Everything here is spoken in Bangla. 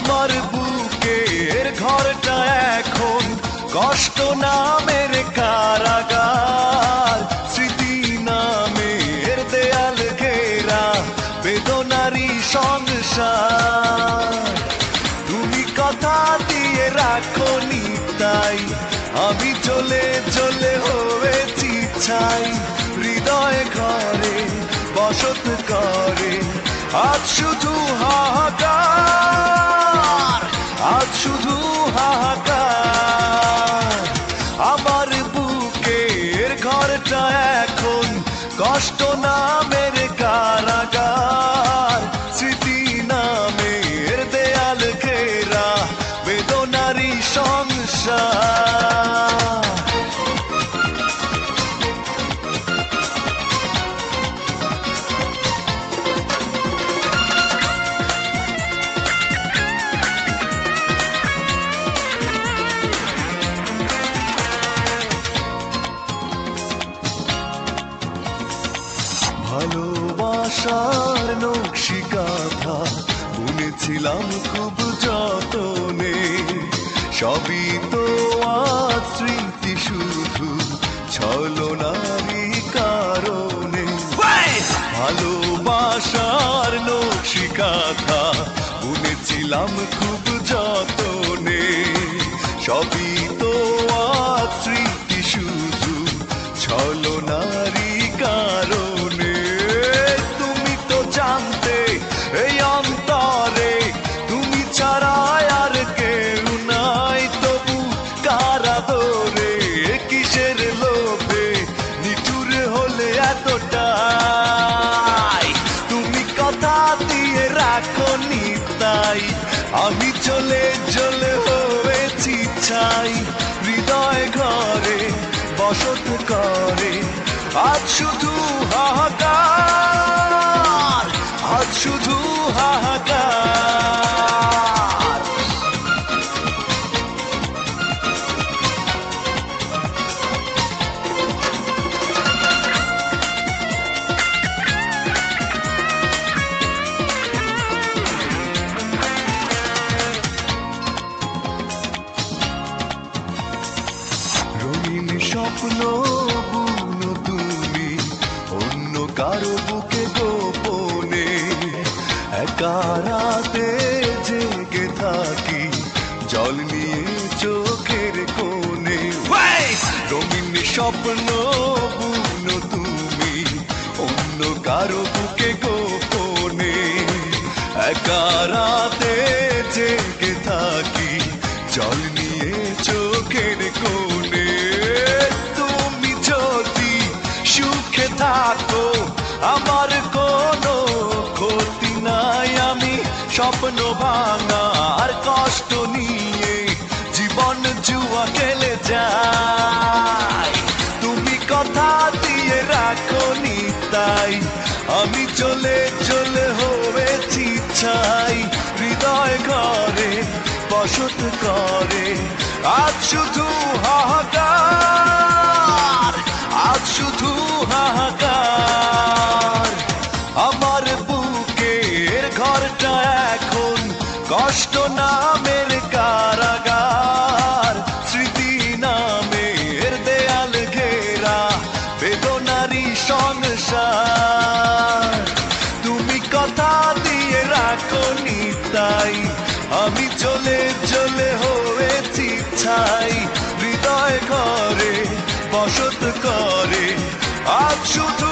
আমার বুকের ঘরটা এখন কষ্ট নামের কারাগার, স্মৃতি নামের দেয়াল ঘেরা বেদনারি সংসার। তুমি কথা দিয়ে রাখোনি তাই আমি চলে চলে হয়েছি ছাই। হৃদয় ঘরে বসত করে আজ শুধু হাহাকার, আজ শুধু হাহাকার। আমার বুকের ঘরটা এখন কষ্ট নামের কারাগার, স্মৃতি নামের দেয়াল ঘেরা বেদনারি সংসার। ভালোবাসার নকশি কাঁথা বুনেছিলাম খুব যতনে, সবই তো আজ স্মৃতি শুধু ছলনারই কারণে। ভালোবাসার নকশি কাঁথা বুনেছিলাম খুব যতনে, সবই তো আজ স্মৃতি শুধু ছলনারই কারণে। তুমি তো জানতে এই অন্তরে তুমি ছাড়া আর কেউ নাই, তবু কারা ধরে কিসের লোভে নিঠুর হলে এতটাই। তুমি কথা দিয়ে রাখোনি তাই আমি চলে চলে হয়েছি ছাই। হৃদয় ঘরে বসত করে আজ শুধু হাহাকার, আজ শুধু হাহাকার। রঙিন স্বপ্ন বুনো তুমি অন্য কারো বুকে গোপনে, একা রাতে জেগে থাকি জল নিয়ে চোখের কোণে। রঙিন স্বপ্ন বুনো তুমি অন্য কারো বুকে গোপনে, একা রাতে জেগে থাকি জল নিয়ে চোখের কোণে। তুমি যদি সুখে থাকো আমার কোনো ক্ষতি নাই, আমি স্বপ্ন ভাঙার কষ্ট নিয়ে জীবন জুয়া খেলে যাই। তুমি কথা দিয়ে রাখোনি তাই আমি চলে চলে হয়েছি ছাই। হৃদয় ঘরে বসত করে আজ শুধু হাহাকার, আজ শুধু হাহাকার। আমার বুকের ঘরটা এখন কষ্ট নামের কারাগার, স্মৃতি নামের দেয়াল ঘেরা বেদনারি সংসার। তুমি কথা দিয়ে রাখোনি তাই আমি চলে চলে হয়েছি ছাই। হৃদয় ঘরে বসত করে আজ শুধু